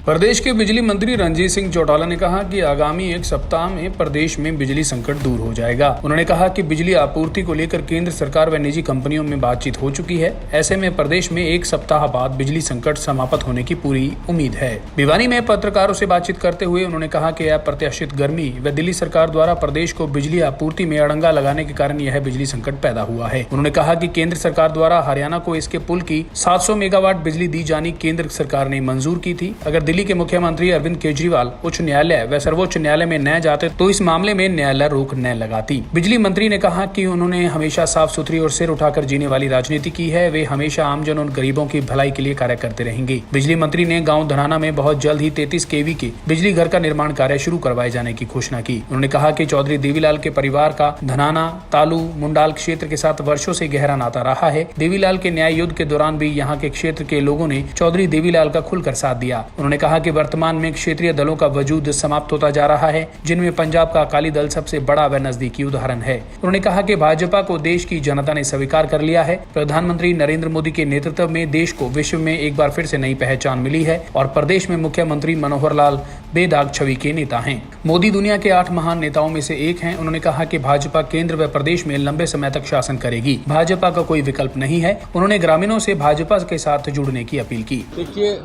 प्रदेश के बिजली मंत्री रणजीत सिंह चौटाला ने कहा कि आगामी एक सप्ताह में प्रदेश में बिजली संकट दूर हो जाएगा। उन्होंने कहा कि बिजली आपूर्ति को लेकर केंद्र सरकार व निजी कंपनियों में बातचीत हो चुकी है। ऐसे में प्रदेश में एक सप्ताह बाद बिजली संकट समाप्त होने की पूरी उम्मीद है। भिवानी में पत्रकारों से बातचीत करते हुए उन्होंने कहा कि अप्रत्याशित गर्मी व दिल्ली सरकार द्वारा प्रदेश को बिजली आपूर्ति में अड़ंगा लगाने के कारण यह बिजली संकट पैदा हुआ है। उन्होंने कहा कि केंद्र सरकार द्वारा हरियाणा को इसके पुल की 700 मेगावाट बिजली दी जानी केंद्र सरकार ने मंजूर की थी। अगर दिल्ली के मुख्यमंत्री अरविंद केजरीवाल उच्च न्यायालय व सर्वोच्च न्यायालय में न जाते तो इस मामले में न्यायालय रोक न लगाती। बिजली मंत्री ने कहा कि उन्होंने हमेशा साफ सुथरी और सिर उठाकर जीने वाली राजनीति की है। वे हमेशा आमजन और गरीबों की भलाई के लिए कार्य करते रहेंगे। बिजली मंत्री ने गाँव धनाना में बहुत जल्द ही 33 kV के बिजली घर का निर्माण कार्य शुरू करवाए जाने की घोषणा की। उन्होंने कहा कि चौधरी देवीलाल के परिवार का धनाना, तालू, मुंडाल क्षेत्र के साथ वर्षों से गहरा नाता रहा है। देवीलाल के न्याय युद्ध के दौरान भी यहाँ के क्षेत्र के लोगों ने चौधरी देवीलाल का खुलकर साथ दिया। उन्होंने कहा कि वर्तमान में क्षेत्रीय दलों का वजूद समाप्त होता जा रहा है, जिनमें पंजाब का अकाली दल सबसे बड़ा व नजदीकी उदाहरण है। उन्होंने कहा कि भाजपा को देश की जनता ने स्वीकार कर लिया है। प्रधानमंत्री नरेंद्र मोदी के नेतृत्व में देश को विश्व में एक बार फिर से नई पहचान मिली है और प्रदेश में मुख्यमंत्री मनोहर लाल बेदाग छवि के नेता हैं। मोदी दुनिया के 8 महान नेताओं में से एक हैं। उन्होंने कहा कि भाजपा केंद्र व प्रदेश में लंबे समय तक शासन करेगी। भाजपा का कोई विकल्प नहीं है। उन्होंने ग्रामीणों से भाजपा के साथ जुड़ने की अपील की। देखिए,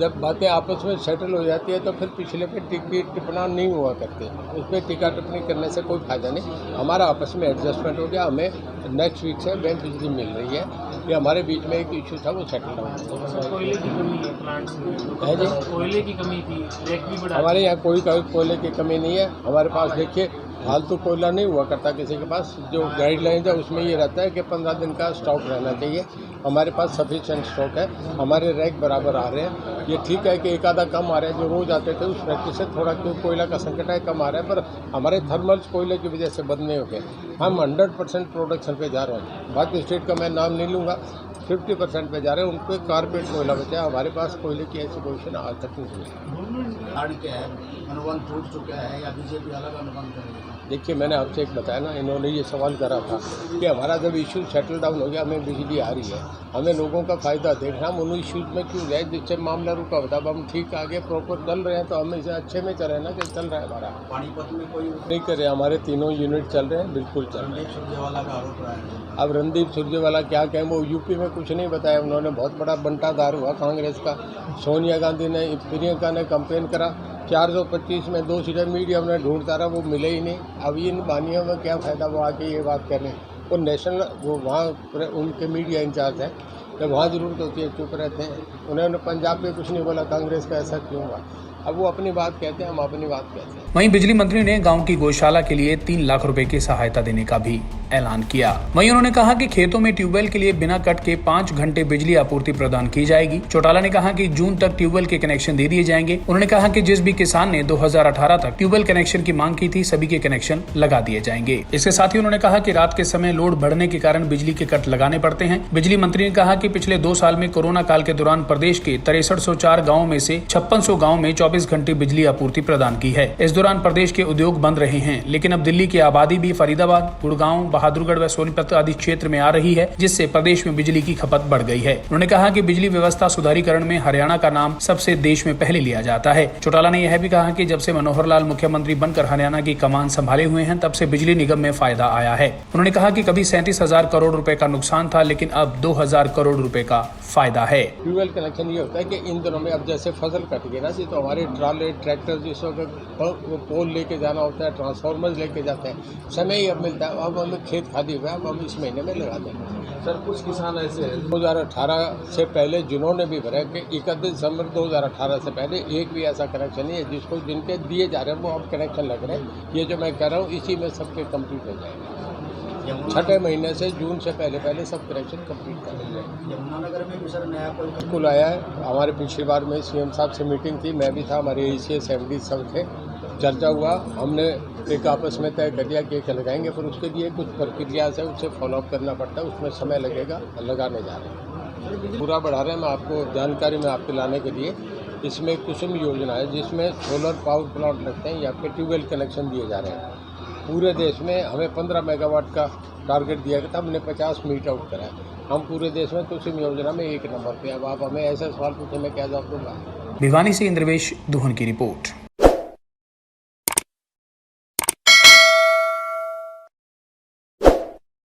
जब बातें आपस में सेटल हो जाती है तो फिर पिछले पे टिप्पणी नहीं हुआ करते। उस पर टीका टिप्पणी करने से कोई फायदा नहीं। हमारा आपस में एडजस्टमेंट हो गया। हमें नेक्स्ट वीक से बैंक बिजली मिल रही है। ये हमारे बीच में एक इशू था, वो सेटल हो। कोयले की कमी है प्लांट्स में, कोयले की कमी थी, रेट भी बढ़ा। हमारे यहाँ कोई कोयले की कमी नहीं है। हमारे पास देखिए फालतू कोयला नहीं हुआ करता किसी के पास। जो गाइडलाइन है उसमें ये रहता है कि 15 दिन का स्टॉक रहना चाहिए। हमारे पास सफिशिएंट स्टॉक है। हमारे रैक बराबर आ रहे हैं। ये ठीक है कि एक आधा कम आ रहे हैं। जो रोज़ आते थे उस प्रैक्टिस से थोड़ा क्यों कोयला का संकट है, कम आ रहा है, पर हमारे थर्मल्स कोयले की वजह से बंद नहीं हो गए। हम 100% प्रोडक्शन पे जा रहे हैं। बाकी स्टेट का मैं नाम नहीं लूँगा, 50% पे जा रहे हैं। उनको कारपेट कोयला बचा है। हमारे पास कोयले की ऐसी पोजिशन आज तक नहीं हुई। क्या है, अनुमान टूट चुका है या बीजेपी अलग अनुमान करेगी? देखिए, मैंने आपसे एक बताया ना, इन्होंने ये सवाल करा था कि हमारा जब इशू सेटल डाउन हो गया, हमें बिजली आ रही है, हमें लोगों का फ़ायदा देखना, हम उन इशूज़ में क्यों जाए जिससे मामला रुका होता। अब हम ठीक आगे प्रॉपर चल रहे हैं तो हम इसे अच्छे में चल रहे हैं ना, कि चल रहा है हमारा। पानीपत में कोई नहीं कर रहे, हमारे तीनों यूनिट चल रहे हैं, बिल्कुल चल रहे हैं। रणदीप सुरजेवाला का आरोप रहा है। अब रणदीप सुरजेवाला क्या कहें, वो यूपी में कुछ नहीं बताया। उन्होंने बहुत बड़ा बंटाधार हुआ कांग्रेस का। सोनिया गांधी ने, प्रियंका ने कंपेन करा 425 में 2 सीटें मीडियम ने ढूंढता रहा, वो मिले ही नहीं। अब इन बानियों में क्या फ़ायदा, वो आके ये बात कर रहे हैं। वो नेशनल, वो वहाँ उनके मीडिया इंचार्ज हैं, जब वहाँ ज़रूरत होती है चुप रहते हैं। उन्होंने पंजाब में कुछ नहीं बोला, कांग्रेस का ऐसा क्यों हुआ। अब वो अपनी बात कहते हैं, हम अपनी बात कहते हैं। वहीं बिजली मंत्री ने गांव की गौशाला के लिए 3 लाख रुपए की सहायता देने का भी ऐलान किया। वहीं उन्होंने कहा कि खेतों में ट्यूबवेल के लिए बिना कट के 5 घंटे बिजली आपूर्ति प्रदान की जाएगी। चौटाला ने कहा कि जून तक ट्यूबवेल के कनेक्शन दे दिए जाएंगे। उन्होंने कहा कि जिस भी किसान ने 2018 तक ट्यूबवेल कनेक्शन की मांग की थी, सभी के कनेक्शन लगा दिए जाएंगे। इसके साथ ही उन्होंने कहा कि रात के समय लोड बढ़ने के कारण बिजली के कट लगाने पड़ते हैं। बिजली मंत्री ने कहा कि पिछले 2 साल में कोरोना काल के दौरान प्रदेश के 6304 गाँव में से 5600 गाँव में 24 घंटे बिजली आपूर्ति प्रदान की है। इस दौरान प्रदेश के उद्योग बंद रहे हैं, लेकिन अब दिल्ली की आबादी भी फरीदाबाद, गुड़गांव, बहादुरगढ़ व सोनीपत आदि क्षेत्र में आ रही है, जिससे प्रदेश में बिजली की खपत बढ़ गई है। उन्होंने कहा कि बिजली व्यवस्था सुधारीकरण में हरियाणा का नाम सबसे देश में पहले लिया जाता है। चौटाला ने यह भी कहा कि जब से मनोहर लाल मुख्यमंत्री बनकर हरियाणा की कमान संभाले हुए हैं, तब से बिजली निगम में फायदा आया है। उन्होंने कहा कि कभी 37,000 करोड़ रुपए का नुकसान था, लेकिन अब 2,000 करोड़ रुपए का फायदा है। ट्यूबवेल कनेक्शन ये होता है कि इन दिनों में अब जैसे फसल कट गई ना, तो हमारे ट्राले, ट्रैक्टर जिस वक्त पोल लेके जाना होता है, ट्रांसफार्मर लेके जाते हैं, समय ही अब मिलता है। अब हमें खेत खाली हुआ है, अब हम इस महीने में लगा देंगे। सर, कुछ किसान ऐसे हैं 2018 से पहले जिन्होंने भी भरा कि 31 दिसंबर 2018 से पहले एक भी ऐसा कनेक्शन नहीं है जिसको जिनके दिए जा रहे हैं वो अब कनेक्शन लग रहे हैं। ये जो मैं कह रहा हूँ, इसी में सबके कंप्लीट हो जाएगा। 6ठे महीने से जून से पहले सब कनेक्शन कंप्लीट कर लेंगे। यमुनानगर में भी सर नया कोई बिल्कुल आया है। हमारे पिछली बार में सीएम साहब से मीटिंग थी, मैं भी था, हमारे ACS MD सब थे, चर्चा हुआ। हमने एक आपस में तय कर दिया कि लगाएंगे, फिर उसके लिए कुछ प्रक्रिया से उससे फॉलोअप करना पड़ता है, उसमें समय लगेगा। लगाने जा रहे हैं, पूरा बढ़ा रहे हैं। मैं आपको जानकारी में आपके लाने के लिए, इसमें कुसुम योजना है जिसमें सोलर पावर प्लांट लगते हैं या फिर ट्यूबवेल कनेक्शन दिए जा रहे हैं। पूरे देश में हमें 15 मेगावाट का टारगेट दिया गया था, हमने 50 मीट आउट करा है। हम पूरे देश में कुसुम योजना में 1 नंबर पे। अब आप हमें ऐसा सवाल पूछे, मैं क्या जवाब दूंगा। भिवानी से इंद्रवेश दुहन की रिपोर्ट।